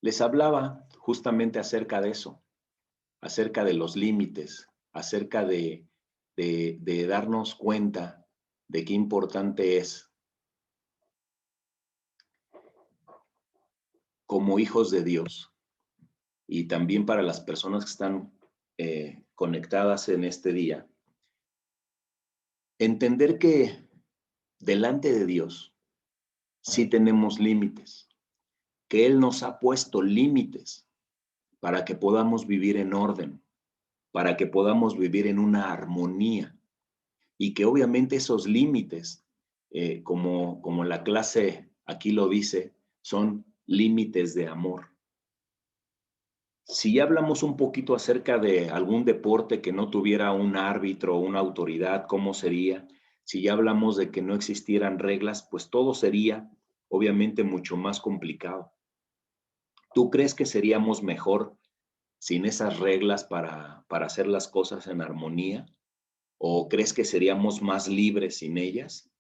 Les hablaba justamente acerca de eso, acerca de los límites, acerca de darnos cuenta de qué importante es, como hijos de Dios, y también para las personas que están conectadas en este día, entender que delante de Dios sí tenemos límites, que Él nos ha puesto límites para que podamos vivir en orden, para que podamos vivir en una armonía, y que obviamente esos límites, como la clase aquí lo dice, son límites de amor. Si ya hablamos un poquito acerca de algún deporte que no tuviera un árbitro o una autoridad, ¿cómo sería? Si ya hablamos de que no existieran reglas, pues todo sería obviamente mucho más complicado. ¿Tú crees que seríamos mejor sin esas reglas para hacer las cosas en armonía? ¿O crees que seríamos más libres sin ellas?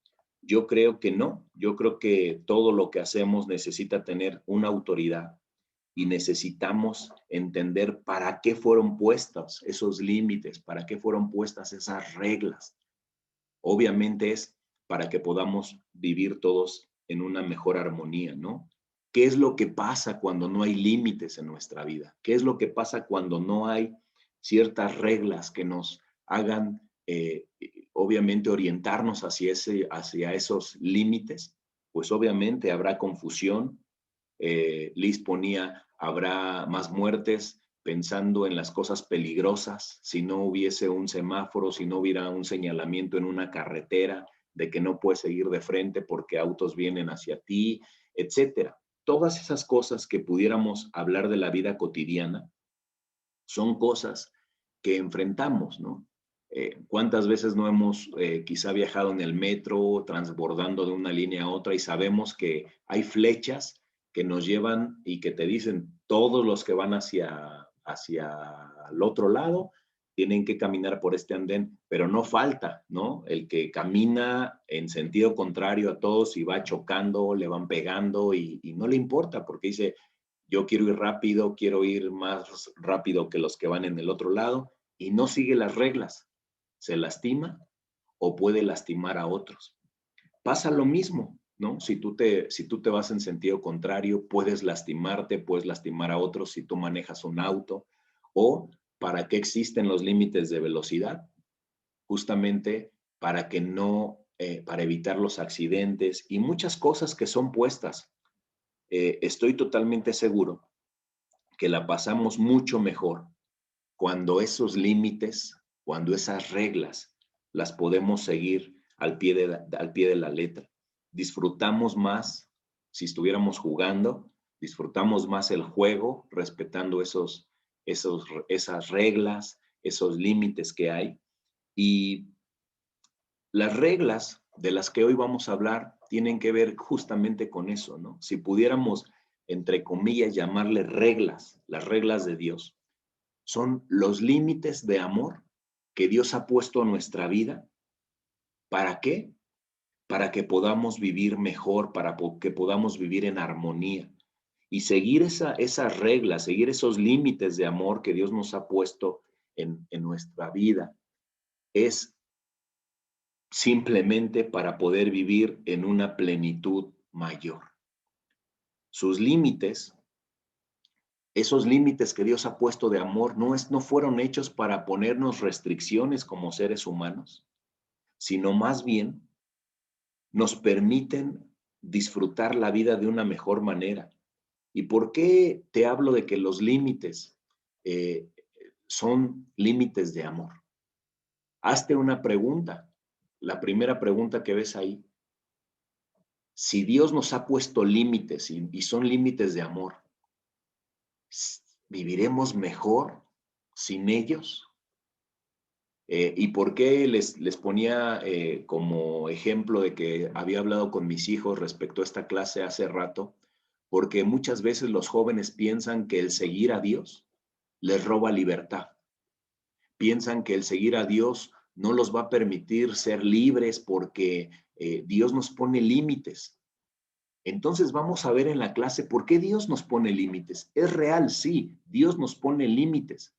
Yo creo que no. Yo creo que todo lo que hacemos necesita tener una autoridad y necesitamos entender para qué fueron puestos esos límites, para qué fueron puestas esas reglas. Obviamente es para que podamos vivir todos en una mejor armonía, ¿no? ¿Qué es lo que pasa cuando no hay límites en nuestra vida? ¿Qué es lo que pasa cuando no hay ciertas reglas que nos hagan, obviamente, orientarnos hacia esos límites? Pues obviamente habrá confusión. Liz ponía, habrá más muertes pensando en las cosas peligrosas, si no hubiese un semáforo, si no hubiera un señalamiento en una carretera de que no puedes seguir de frente porque autos vienen hacia ti, etcétera. Todas esas cosas que pudiéramos hablar de la vida cotidiana son cosas que enfrentamos, ¿no? ¿Cuántas veces no hemos quizá viajado en el metro transbordando de una línea a otra y sabemos que hay flechas que nos llevan y que te dicen todos los que van hacia el otro lado tienen que caminar por este andén, pero no falta, ¿no? El que camina en sentido contrario a todos y va chocando, le van pegando y no le importa porque dice, yo quiero ir rápido, quiero ir más rápido que los que van en el otro lado y no sigue las reglas. Se lastima o puede lastimar a otros. Pasa lo mismo, ¿no? Si tú te vas en sentido contrario, puedes lastimarte, puedes lastimar a otros si tú manejas un auto. ¿O para qué existen los límites de velocidad? Justamente para que no, para evitar los accidentes y muchas cosas que son puestas. Estoy totalmente seguro que la pasamos mucho mejor cuando esos límites, cuando esas reglas las podemos seguir al pie de la letra. Disfrutamos más si estuviéramos jugando, disfrutamos más el juego respetando esas reglas, esos límites que hay. Y las reglas de las que hoy vamos a hablar tienen que ver justamente con eso, ¿no? Si pudiéramos, entre comillas, llamarle reglas, las reglas de Dios, son los límites de amor que Dios ha puesto en nuestra vida. ¿Para qué? Para que podamos vivir mejor, para que podamos vivir en armonía y seguir esas reglas, seguir esos límites de amor que Dios nos ha puesto en nuestra vida. Es simplemente para poder vivir en una plenitud mayor. Sus límites, esos límites que Dios ha puesto de amor, no fueron hechos para ponernos restricciones como seres humanos, sino más bien nos permiten disfrutar la vida de una mejor manera. ¿Y por qué te hablo de que los límites eh, son límites de amor? Hazte una pregunta. La primera pregunta que ves ahí. Si Dios nos ha puesto límites y son límites de amor, ¿viviremos mejor sin ellos? ¿Y por qué les ponía como ejemplo de que había hablado con mis hijos respecto a esta clase hace rato? Porque muchas veces los jóvenes piensan que el seguir a Dios les roba libertad. Piensan que el seguir a Dios no los va a permitir ser libres porque Dios nos pone límites. Entonces vamos a ver en la clase por qué Dios nos pone límites. Es real, sí, Dios nos pone límites,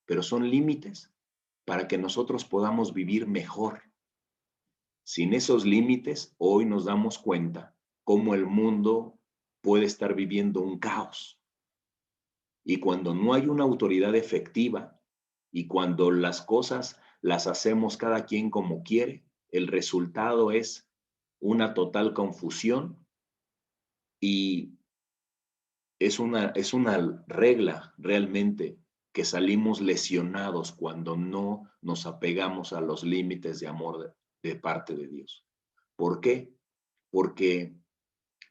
pero son límites para que nosotros podamos vivir mejor. Sin esos límites, hoy nos damos cuenta cómo el mundo puede estar viviendo un caos. Y cuando no hay una autoridad efectiva y cuando las cosas las hacemos cada quien como quiere, el resultado es una total confusión y es una regla realmente que salimos lesionados cuando no nos apegamos a los límites de amor de parte de Dios. ¿Por qué? Porque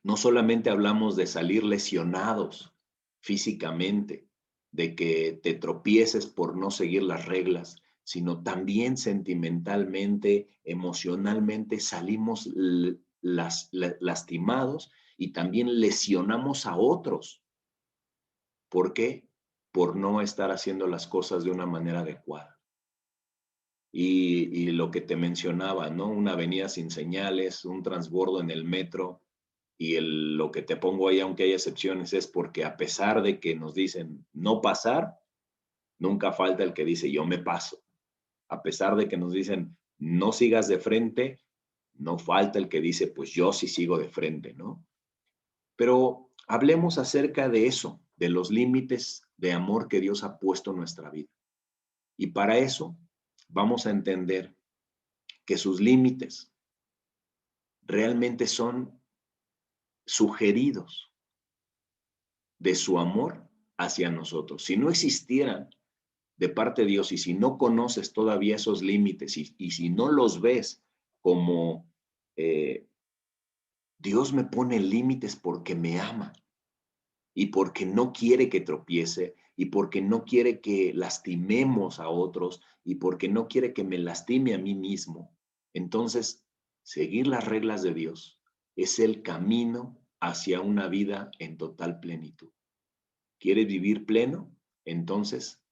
no solamente hablamos de salir lesionados físicamente, de que te tropieces por no seguir las reglas, sino también sentimentalmente, emocionalmente salimos lastimados y también lesionamos a otros. ¿Por qué? Por no estar haciendo las cosas de una manera adecuada. Y lo que te mencionaba, ¿no? Una avenida sin señales, un transbordo en el metro, y lo que te pongo ahí, aunque hay excepciones, es porque a pesar de que nos dicen no pasar, nunca falta el que dice yo me paso. A pesar de que nos dicen no sigas de frente, no falta el que dice pues yo sí sigo de frente, ¿no? Pero hablemos acerca de eso, de los límites de amor que Dios ha puesto en nuestra vida. Y para eso vamos a entender que sus límites realmente son sugeridos de su amor hacia nosotros. Si no existieran de parte de Dios y si no conoces todavía esos límites y si no los ves como Dios me pone límites porque me ama y porque no quiere que tropiece y porque no quiere que lastimemos a otros y porque no quiere que me lastime a mí mismo, entonces seguir las reglas de Dios es el camino hacia una vida en total plenitud. ¿Quieres vivir pleno? Entonces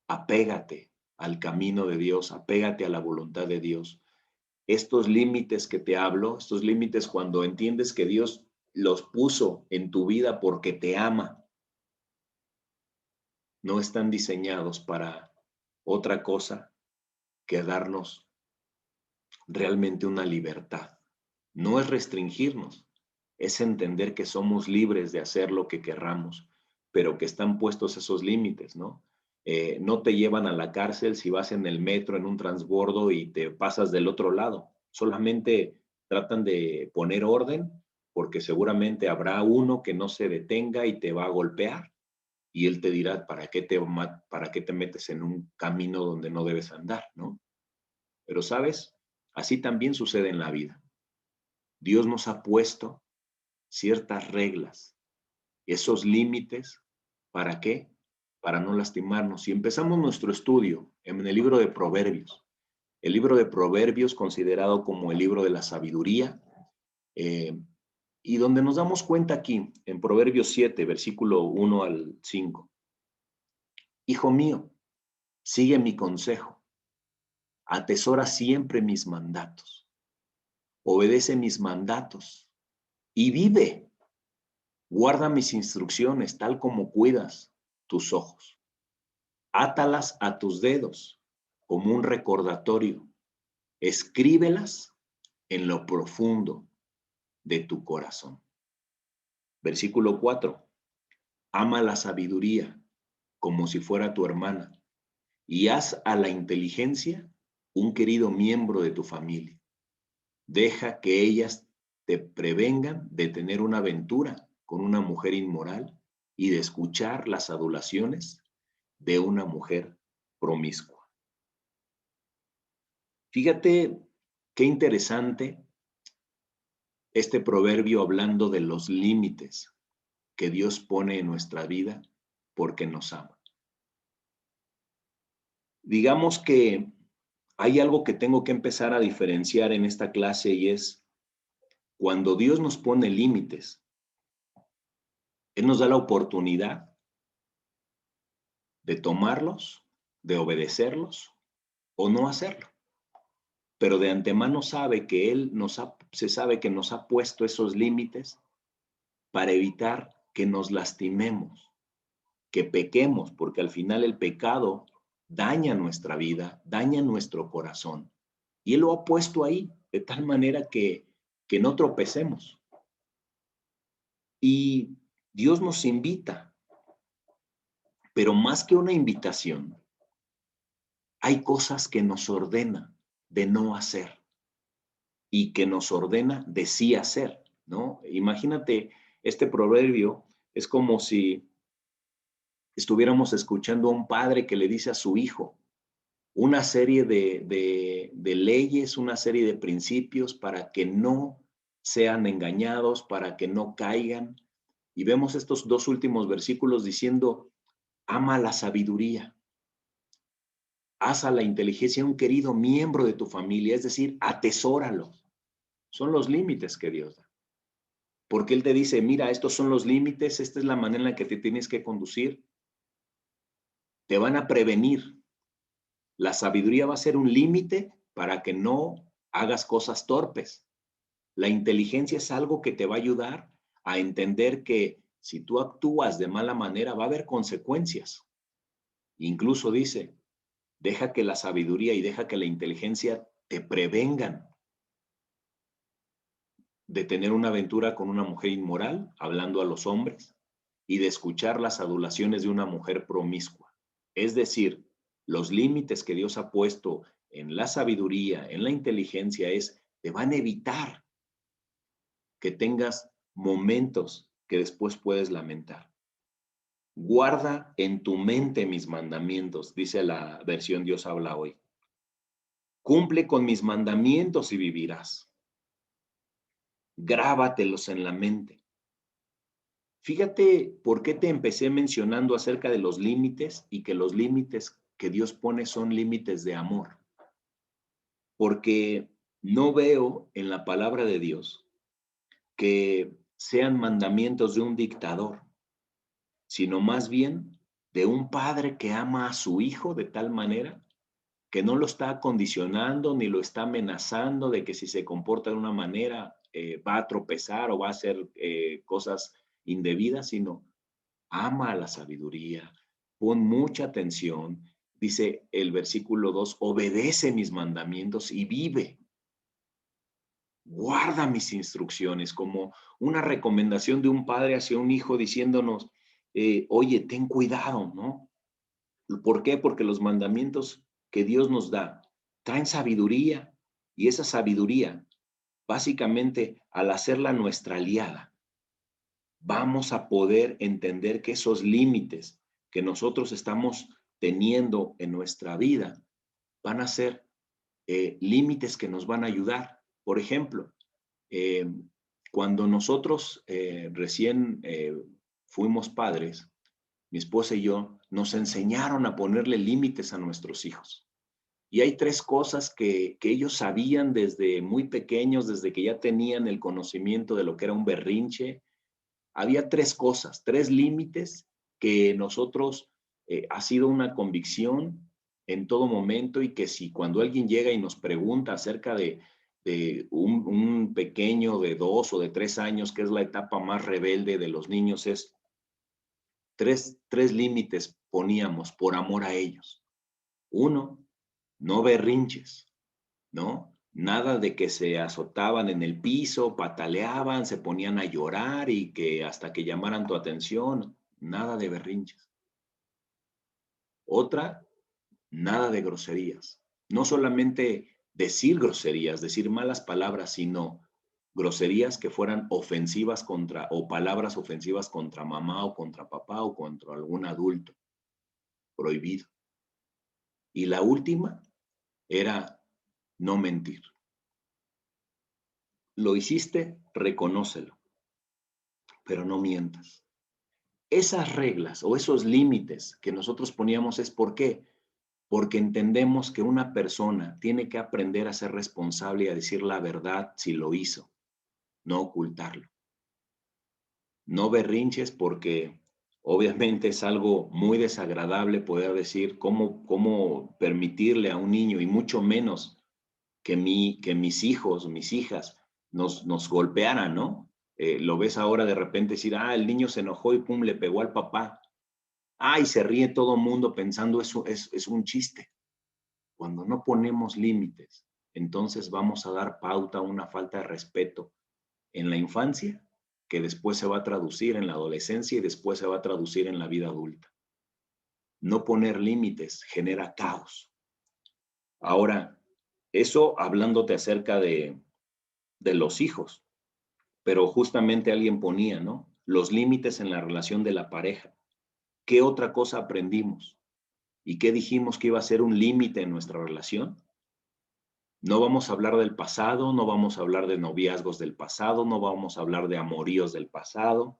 apégate al camino de Dios, apégate a la voluntad de Dios. Estos límites que te hablo, estos límites cuando entiendes que Dios los puso en tu vida porque te ama, no están diseñados para otra cosa que darnos realmente una libertad. No es restringirnos, es entender que somos libres de hacer lo que querramos, pero que están puestos esos límites, ¿no? No te llevan a la cárcel si vas en el metro, en un transbordo y te pasas del otro lado. Solamente tratan de poner orden porque seguramente habrá uno que no se detenga y te va a golpear y él te dirá, para qué te metes en un camino donde no debes andar, ¿no? Pero, ¿sabes? Así también sucede en la vida. Dios nos ha puesto ciertas reglas, esos límites, ¿para qué? Para no lastimarnos. Si empezamos nuestro estudio en el libro de Proverbios, el libro de Proverbios considerado como el libro de la sabiduría, y donde nos damos cuenta aquí, en Proverbios 7, versículo 1 al 5. Hijo mío, sigue mi consejo, atesora siempre mis mandatos, obedece mis mandatos y vive. Guarda mis instrucciones tal como cuidas tus ojos. Átalas a tus dedos como un recordatorio. Escríbelas en lo profundo de tu corazón. Versículo 4. Ama la sabiduría como si fuera tu hermana y haz a la inteligencia un querido miembro de tu familia. Deja que ellas te prevengan de tener una aventura con una mujer inmoral y de escuchar las adulaciones de una mujer promiscua. Fíjate qué interesante este proverbio hablando de los límites que Dios pone en nuestra vida porque nos ama. Digamos que hay algo que tengo que empezar a diferenciar en esta clase y es cuando Dios nos pone límites, Él nos da la oportunidad de tomarlos, de obedecerlos o no hacerlo. Pero de antemano sabe que Él nos ha se sabe que nos ha puesto esos límites para evitar que nos lastimemos, que pequemos, porque al final el pecado daña nuestra vida, daña nuestro corazón. Y Él lo ha puesto ahí, de tal manera que no tropecemos. Y Dios nos invita, pero más que una invitación, hay cosas que nos ordena de no hacer y que nos ordena de sí hacer, ¿no? Imagínate, este proverbio es como si estuviéramos escuchando a un padre que le dice a su hijo una serie de leyes, una serie de principios para que no sean engañados, para que no caigan. Y vemos estos dos últimos versículos diciendo, ama la sabiduría, haz a la inteligencia un querido miembro de tu familia, es decir, atesóralo. Son los límites que Dios da. Porque Él te dice, mira, estos son los límites, esta es la manera en la que te tienes que conducir. Te van a prevenir. La sabiduría va a ser un límite para que no hagas cosas torpes. La inteligencia es algo que te va a ayudar a entender que si tú actúas de mala manera va a haber consecuencias. Incluso dice, deja que la sabiduría y deja que la inteligencia te prevengan de tener una aventura con una mujer inmoral, hablando a los hombres, y de escuchar las adulaciones de una mujer promiscua. Es decir, los límites que Dios ha puesto en la sabiduría, en la inteligencia, te van a evitar que tengas momentos que después puedes lamentar. Guarda en tu mente mis mandamientos, dice la versión Dios habla hoy. Cumple con mis mandamientos y vivirás. Grábatelos en la mente. Fíjate por qué te empecé mencionando acerca de los límites y que los límites que Dios pone son límites de amor. Porque no veo en la palabra de Dios que sean mandamientos de un dictador, sino más bien de un padre que ama a su hijo de tal manera que no lo está condicionando ni lo está amenazando de que si se comporta de una manera va a tropezar o va a hacer cosas indebidas, sino ama a la sabiduría, pon mucha atención. Dice el versículo 2, obedece mis mandamientos y vive. Guarda mis instrucciones, como una recomendación de un padre hacia un hijo diciéndonos, oye, ten cuidado, ¿no? ¿Por qué? Porque los mandamientos que Dios nos da traen sabiduría y esa sabiduría, básicamente, al hacerla nuestra aliada, vamos a poder entender que esos límites que nosotros estamos teniendo en nuestra vida van a ser límites que nos van a ayudar. Por ejemplo, eh, cuando nosotros recién fuimos padres, mi esposa y yo nos enseñaron a ponerle límites a nuestros hijos. Y hay tres cosas que ellos sabían desde muy pequeños, desde que ya tenían el conocimiento de lo que era un berrinche. Había tres cosas, tres límites que nosotros ha sido una convicción en todo momento y que si cuando alguien llega y nos pregunta acerca de un pequeño de 2 o de 3 años, que es la etapa más rebelde de los niños, es tres límites poníamos por amor a ellos. Uno, no berrinches, ¿no? Nada de que se azotaban en el piso, pataleaban, se ponían a llorar y que hasta que llamaran tu atención, nada de berrinches. Otra, nada de groserías. No solamente decir groserías, decir malas palabras, sino groserías que fueran ofensivas contra, o palabras ofensivas contra mamá o contra papá o contra algún adulto. Prohibido. Y la última era no mentir. Lo hiciste, reconócelo, pero no mientas. Esas reglas o esos límites que nosotros poníamos es ¿por qué? Porque entendemos que una persona tiene que aprender a ser responsable y a decir la verdad si lo hizo, no ocultarlo. No berrinches porque obviamente es algo muy desagradable poder decir cómo permitirle a un niño y mucho menos que mis hijos, mis hijas nos golpeara, ¿no? Lo ves ahora de repente decir, el niño se enojó y pum, le pegó al papá. Y se ríe todo el mundo pensando eso es un chiste. Cuando no ponemos límites, entonces vamos a dar pauta a una falta de respeto en la infancia, que después se va a traducir en la adolescencia y después se va a traducir en la vida adulta. No poner límites genera caos. Ahora, eso hablándote acerca de los hijos, pero justamente alguien ponía, ¿no? Los límites en la relación de la pareja. ¿Qué otra cosa aprendimos? ¿Y qué dijimos que iba a ser un límite en nuestra relación? No vamos a hablar del pasado, no vamos a hablar de noviazgos del pasado, no vamos a hablar de amoríos del pasado,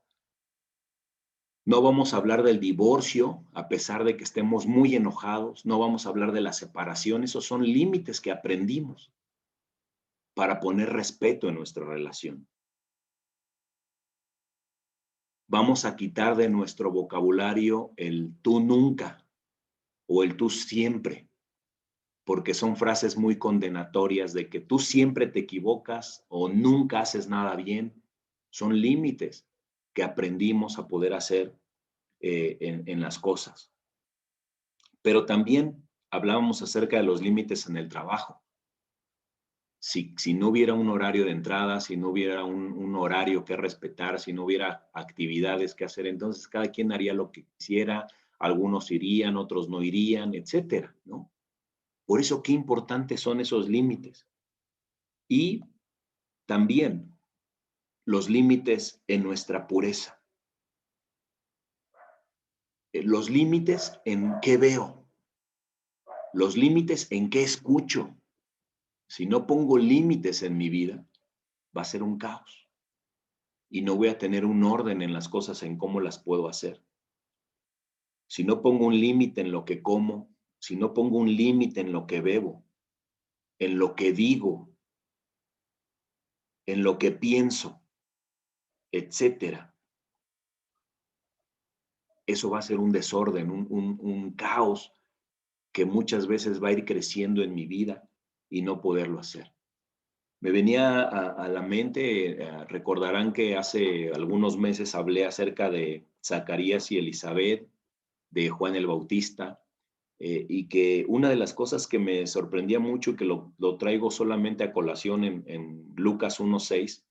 no vamos a hablar del divorcio, a pesar de que estemos muy enojados, no vamos a hablar de la separación, esos son límites que aprendimos para poner respeto en nuestra relación. Vamos a quitar de nuestro vocabulario el tú nunca o el tú siempre, porque son frases muy condenatorias de que tú siempre te equivocas o nunca haces nada bien. Son límites que aprendimos a poder hacer en las cosas. Pero también hablábamos acerca de los límites en el trabajo. Si no hubiera un horario de entrada, si no hubiera un horario que respetar, si no hubiera actividades que hacer, entonces cada quien haría lo que quisiera, algunos irían, otros no irían, etcétera, ¿no? Por eso, qué importantes son esos límites. Y también los límites en nuestra pureza. Los límites en qué veo. Los límites en qué escucho. Si no pongo límites en mi vida, va a ser un caos. Y no voy a tener un orden en las cosas, en cómo las puedo hacer. Si no pongo un límite en lo que como, si no pongo un límite en lo que bebo, en lo que digo, en lo que pienso, etcétera, eso va a ser un desorden, un caos que muchas veces va a ir creciendo en mi vida y no poderlo hacer. Me venía a la mente, recordarán que hace algunos meses hablé acerca de Zacarías y Elizabeth, de Juan el Bautista, y que una de las cosas que me sorprendía mucho y que lo traigo solamente a colación en Lucas 1:6,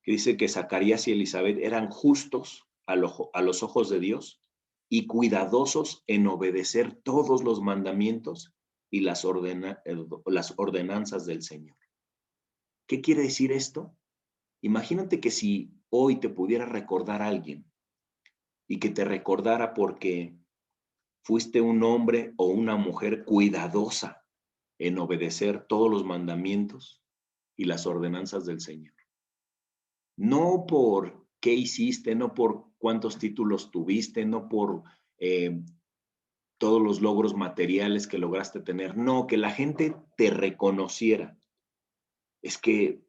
que dice que Zacarías y Elizabeth eran justos a los ojos de Dios y cuidadosos en obedecer todos los mandamientos y las ordenanzas del Señor. ¿Qué quiere decir esto? Imagínate que si hoy te pudiera recordar a alguien y que te recordara porque fuiste un hombre o una mujer cuidadosa en obedecer todos los mandamientos y las ordenanzas del Señor. No por qué hiciste, no por cuántos títulos tuviste, no por todos los logros materiales que lograste tener, no, que la gente te reconociera. Es que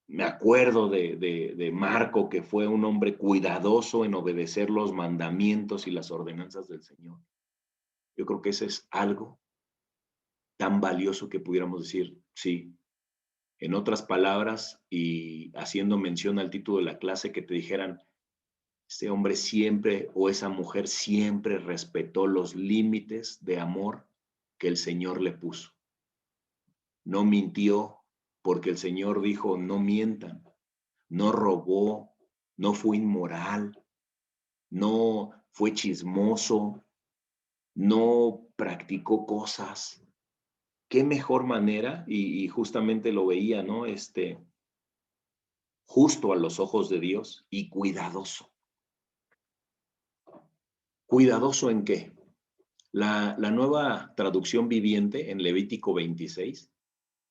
me acuerdo de Marco, que fue un hombre cuidadoso en obedecer los mandamientos y las ordenanzas del Señor. Yo creo que ese es algo tan valioso que pudiéramos decir, sí. En otras palabras, y haciendo mención al título de la clase, que te dijeran, este hombre siempre o esa mujer siempre respetó los límites de amor que el Señor le puso. No mintió porque el Señor dijo, no mientan. No robó, no fue inmoral, no fue chismoso, no practicó cosas. Qué mejor manera, y justamente lo veía, ¿no? Justo a los ojos de Dios y cuidadoso. ¿Cuidadoso en qué? La nueva traducción viviente en Levítico 26,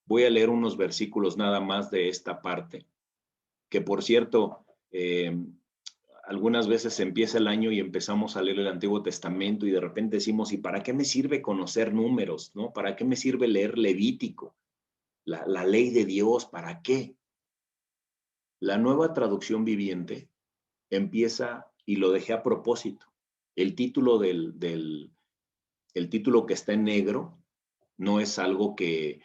voy a leer unos versículos nada más de esta parte, que por cierto, algunas veces empieza el año y empezamos a leer el Antiguo Testamento y de repente decimos, ¿y para qué me sirve conocer números? ¿No? ¿Para qué me sirve leer Levítico? La ley de Dios, ¿para qué? La nueva traducción viviente empieza, y lo dejé a propósito, el título el título que está en negro no es algo que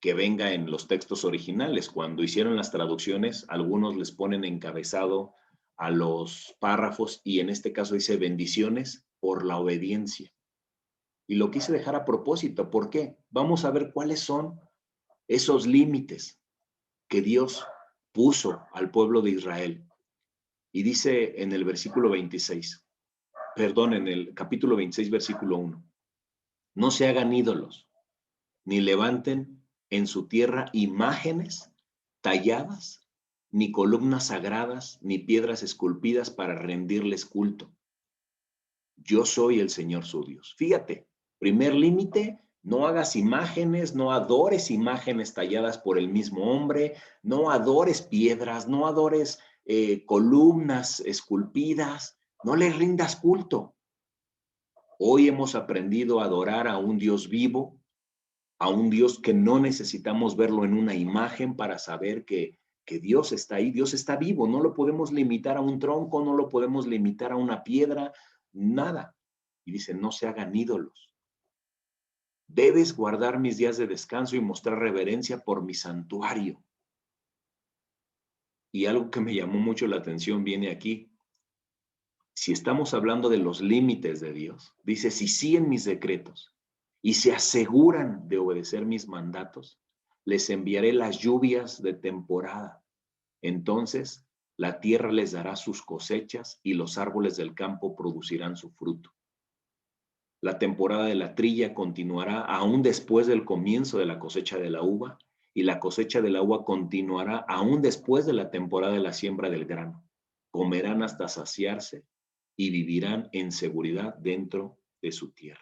que venga en los textos originales. Cuando hicieron las traducciones, algunos les ponen encabezado a los párrafos y en este caso dice bendiciones por la obediencia. Y lo quise dejar a propósito. ¿Por qué? Vamos a ver cuáles son esos límites que Dios puso al pueblo de Israel. Y dice en el versículo 26, perdón, en el capítulo 26, versículo 1, no se hagan ídolos, ni levanten en su tierra imágenes talladas, ni columnas sagradas, ni piedras esculpidas para rendirles culto. Yo soy el Señor su Dios. Fíjate, primer límite, no hagas imágenes, no adores imágenes talladas por el mismo hombre, no adores piedras, no adores columnas esculpidas, no le rindas culto. Hoy hemos aprendido a adorar a un Dios vivo, a un Dios que no necesitamos verlo en una imagen para saber que Dios está ahí, Dios está vivo, no lo podemos limitar a un tronco, no lo podemos limitar a una piedra, nada. Y dice, no se hagan ídolos. Debes guardar mis días de descanso y mostrar reverencia por mi santuario. Y algo que me llamó mucho la atención viene aquí. Si estamos hablando de los límites de Dios, dice, si siguen mis decretos y se aseguran de obedecer mis mandatos, les enviaré las lluvias de temporada. Entonces, la tierra les dará sus cosechas y los árboles del campo producirán su fruto. La temporada de la trilla continuará aún después del comienzo de la cosecha de la uva, y la cosecha de la uva continuará aún después de la temporada de la siembra del grano. Comerán hasta saciarse y vivirán en seguridad dentro de su tierra.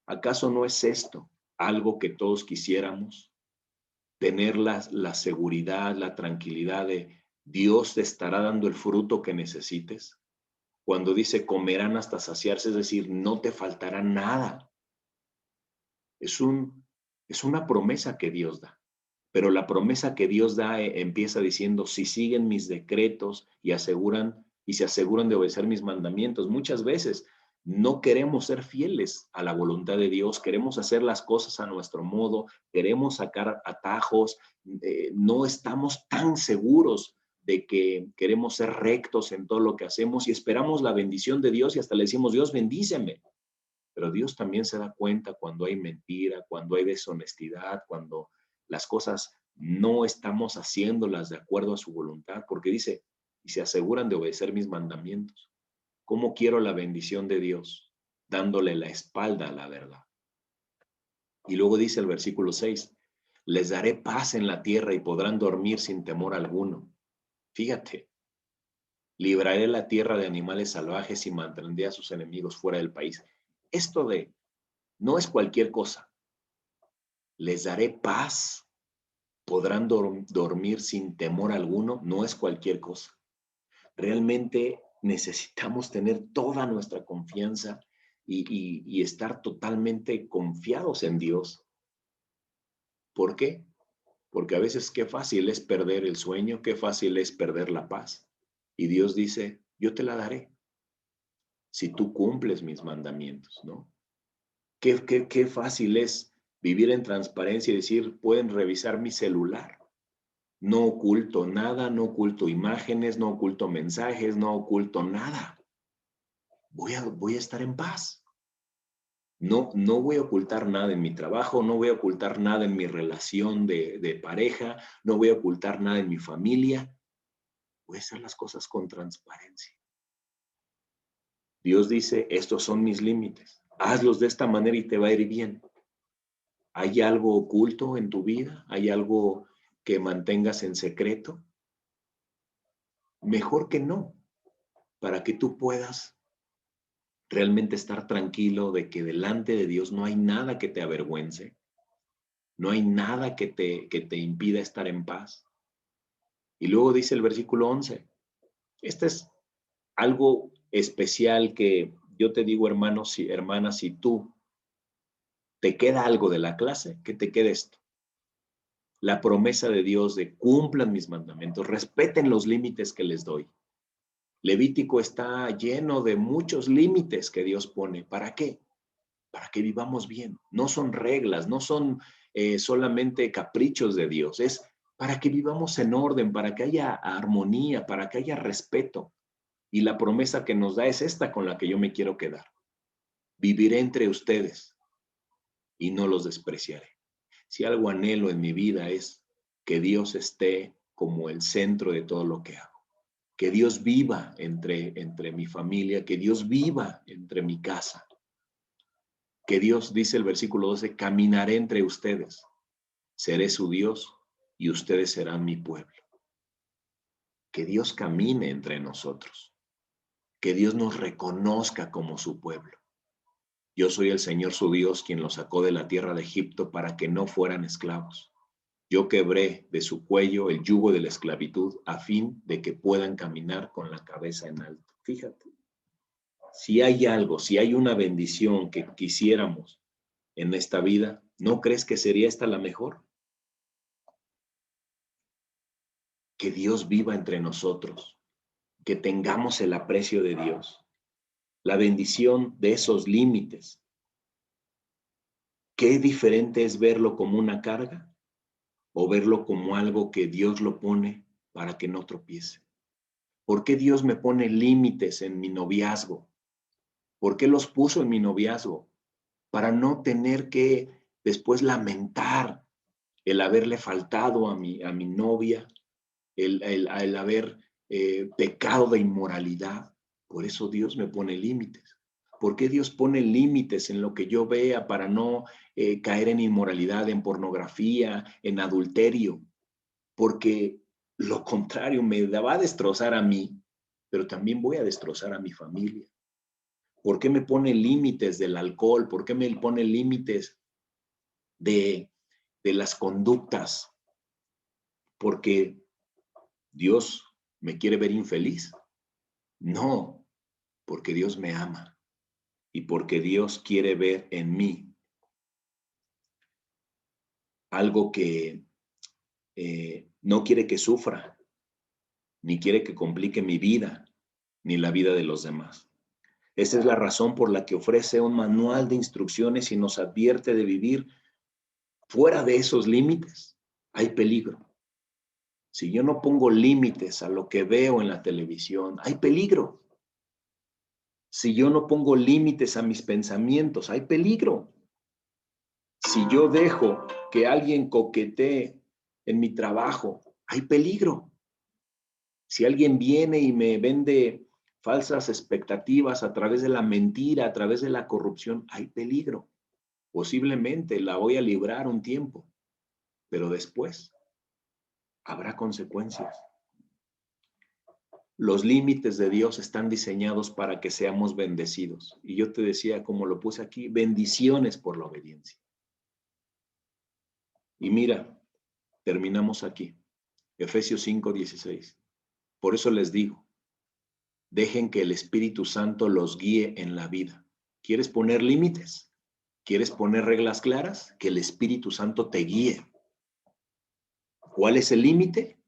¿Acaso no es esto algo que todos quisiéramos? Tener la seguridad, la tranquilidad de Dios te estará dando el fruto que necesites. Cuando dice comerán hasta saciarse, es decir, no te faltará nada. Es una promesa que Dios da. Pero la promesa que Dios da empieza diciendo, si siguen mis decretos y se aseguran de obedecer mis mandamientos. Muchas veces no queremos ser fieles a la voluntad de Dios, queremos hacer las cosas a nuestro modo, queremos sacar atajos, no estamos tan seguros de que queremos ser rectos en todo lo que hacemos y esperamos la bendición de Dios y hasta le decimos, Dios, bendíceme. Pero Dios también se da cuenta cuando hay mentira, cuando hay deshonestidad, cuando las cosas no estamos haciéndolas de acuerdo a su voluntad, porque dice, y se aseguran de obedecer mis mandamientos. ¿Cómo quiero la bendición de Dios? Dándole la espalda a la verdad. Y luego dice el versículo 6, les daré paz en la tierra y podrán dormir sin temor alguno. Fíjate, libraré la tierra de animales salvajes y mantendré a sus enemigos fuera del país. Esto no es cualquier cosa. Les daré paz, podrán dormir sin temor alguno, no es cualquier cosa. Realmente necesitamos tener toda nuestra confianza y estar totalmente confiados en Dios. ¿Por qué? Porque a veces qué fácil es perder el sueño, qué fácil es perder la paz. Y Dios dice, yo te la daré si tú cumples mis mandamientos, ¿no? Qué fácil es vivir en transparencia y decir, pueden revisar mi celular. No oculto nada, no oculto imágenes, no oculto mensajes, no oculto nada. Voy a estar en paz. No voy a ocultar nada en mi trabajo, no voy a ocultar nada en mi relación de pareja, no voy a ocultar nada en mi familia. Voy a hacer las cosas con transparencia. Dios dice, estos son mis límites. Hazlos de esta manera y te va a ir bien. ¿Hay algo oculto en tu vida? ¿Hay algo que mantengas en secreto? Mejor que no, para que tú puedas realmente estar tranquilo de que delante de Dios no hay nada que te avergüence, no hay nada que te impida estar en paz. Y luego dice el versículo 11, este es algo especial que yo te digo, hermanos y hermanas, si tú te queda algo de la clase, que te quede esto. La promesa de Dios de cumplan mis mandamientos, respeten los límites que les doy. Levítico está lleno de muchos límites que Dios pone. ¿Para qué? Para que vivamos bien. No son reglas, no son solamente caprichos de Dios, es para que vivamos en orden, para que haya armonía, para que haya respeto. Y la promesa que nos da es esta con la que yo me quiero quedar. Viviré entre ustedes y no los despreciaré. Si algo anhelo en mi vida es que Dios esté como el centro de todo lo que hago. Que Dios viva entre mi familia, que Dios viva entre mi casa. Que Dios, dice el versículo 12, caminaré entre ustedes. Seré su Dios y ustedes serán mi pueblo. Que Dios camine entre nosotros. Que Dios nos reconozca como su pueblo. Yo soy el Señor su Dios, quien los sacó de la tierra de Egipto para que no fueran esclavos. Yo quebré de su cuello el yugo de la esclavitud a fin de que puedan caminar con la cabeza en alto. Fíjate, si hay algo, si hay una bendición que quisiéramos en esta vida, ¿no crees que sería esta la mejor? Que Dios viva entre nosotros, que tengamos el aprecio de Dios, la bendición de esos límites. ¿Qué diferente es verlo como una carga o verlo como algo que Dios lo pone para que no tropiece? ¿Por qué Dios me pone límites en mi noviazgo? ¿Por qué los puso en mi noviazgo? Para no tener que después lamentar el haberle faltado a mi novia, el haber pecado de inmoralidad. Por eso Dios me pone límites. ¿Por qué Dios pone límites en lo que yo vea para no caer en inmoralidad, en pornografía, en adulterio? Porque lo contrario me va a destrozar a mí, pero también voy a destrozar a mi familia. ¿Por qué me pone límites del alcohol? ¿Por qué me pone límites de las conductas? Porque Dios me quiere ver infeliz. No, porque Dios me ama y porque Dios quiere ver en mí algo que no quiere que sufra, ni quiere que complique mi vida, ni la vida de los demás. Esa es la razón por la que ofrece un manual de instrucciones y nos advierte de vivir fuera de esos límites. Hay peligro. Si yo no pongo límites a lo que veo en la televisión, hay peligro. Si yo no pongo límites a mis pensamientos, hay peligro. Si yo dejo que alguien coquetee en mi trabajo, hay peligro. Si alguien viene y me vende falsas expectativas a través de la mentira, a través de la corrupción, hay peligro. Posiblemente la voy a librar un tiempo, pero después habrá consecuencias. Los límites de Dios están diseñados para que seamos bendecidos. Y yo te decía, como lo puse aquí, bendiciones por la obediencia. Y mira, terminamos aquí. Efesios 5:16. Por eso les digo, dejen que el Espíritu Santo los guíe en la vida. ¿Quieres poner límites? ¿Quieres poner reglas claras? Que el Espíritu Santo te guíe. ¿Cuál es el límite?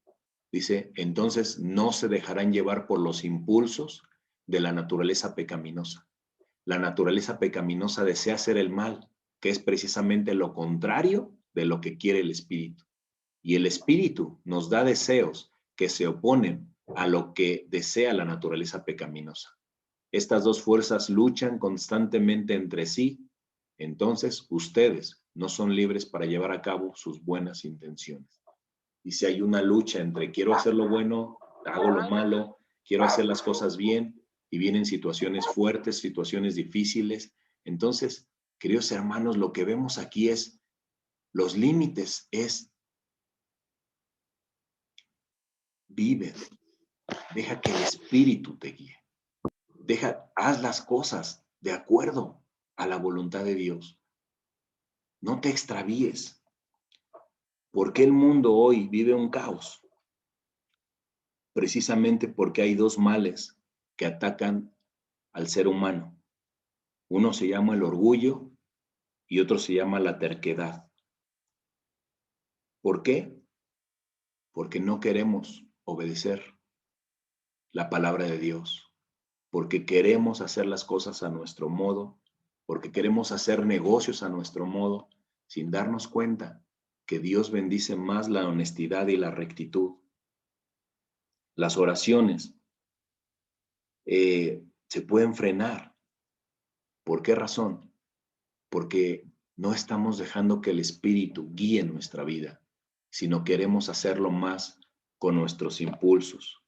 Dice, entonces no se dejarán llevar por los impulsos de la naturaleza pecaminosa. La naturaleza pecaminosa desea hacer el mal, que es precisamente lo contrario de lo que quiere el Espíritu. Y el Espíritu nos da deseos que se oponen a lo que desea la naturaleza pecaminosa. Estas dos fuerzas luchan constantemente entre sí. Entonces, ustedes no son libres para llevar a cabo sus buenas intenciones. Y si hay una lucha entre quiero hacer lo bueno, hago lo malo, quiero hacer las cosas bien, y vienen situaciones fuertes, situaciones difíciles, entonces, queridos hermanos, lo que vemos aquí es los límites, es vive, deja que el Espíritu te guíe, haz las cosas de acuerdo a la voluntad de Dios. No te extravíes. ¿Por qué el mundo hoy vive un caos? Precisamente porque hay dos males que atacan al ser humano. Uno se llama el orgullo y otro se llama la terquedad. ¿Por qué? Porque no queremos obedecer la palabra de Dios, porque queremos hacer las cosas a nuestro modo, porque queremos hacer negocios a nuestro modo, sin darnos cuenta que Dios bendice más la honestidad y la rectitud. Las oraciones se pueden frenar. ¿Por qué razón? Porque no estamos dejando que el Espíritu guíe nuestra vida, sino queremos hacerlo más con nuestros impulsos.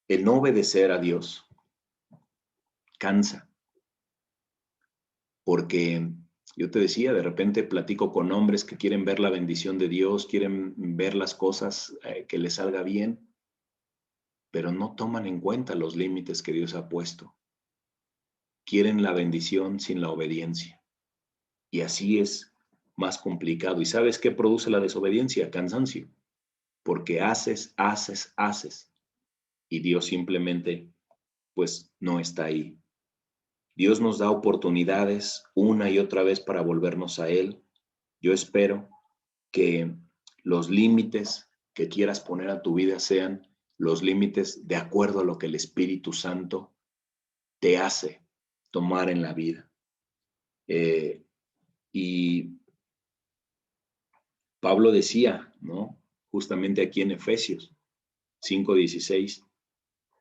El no obedecer a Dios cansa, porque yo te decía, de repente platico con hombres que quieren ver la bendición de Dios, quieren ver las cosas que les salga bien, pero no toman en cuenta los límites que Dios ha puesto. Quieren la bendición sin la obediencia. Y así es más complicado. ¿Y sabes qué produce la desobediencia? Cansancio. Porque haces, y Dios simplemente, pues, no está ahí. Dios nos da oportunidades una y otra vez para volvernos a Él. Yo espero que los límites que quieras poner a tu vida sean los límites de acuerdo a lo que el Espíritu Santo te hace tomar en la vida. Y Pablo decía, ¿no? Justamente aquí en Efesios 5:16,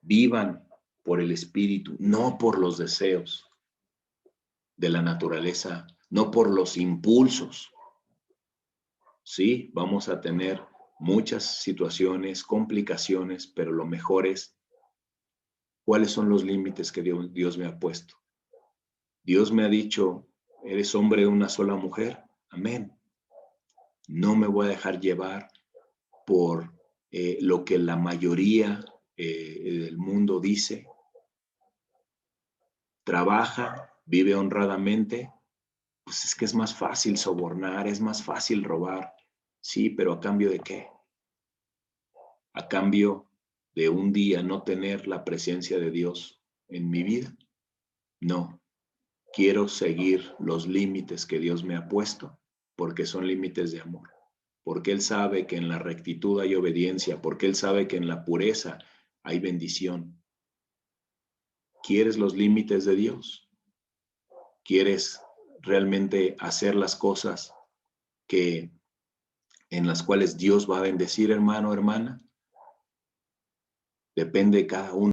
vivan por el Espíritu, no por los deseos de la naturaleza, no por los impulsos. Sí, vamos a tener muchas situaciones, complicaciones, pero lo mejor es cuáles son los límites que Dios me ha puesto. Dios me ha dicho, eres hombre de una sola mujer. Amén. No me voy a dejar llevar por lo que la mayoría del mundo dice. Trabaja, vive honradamente. Pues es que es más fácil sobornar, es más fácil robar. Sí, pero ¿a cambio de qué? A cambio de un día no tener la presencia de Dios en mi vida. No, quiero seguir los límites que Dios me ha puesto, porque son límites de amor, porque Él sabe que en la rectitud hay obediencia, porque Él sabe que en la pureza hay bendición. ¿Quieres los límites de Dios? ¿Quieres realmente hacer las cosas en las cuales Dios va a bendecir, hermano, hermana? Depende de cada uno.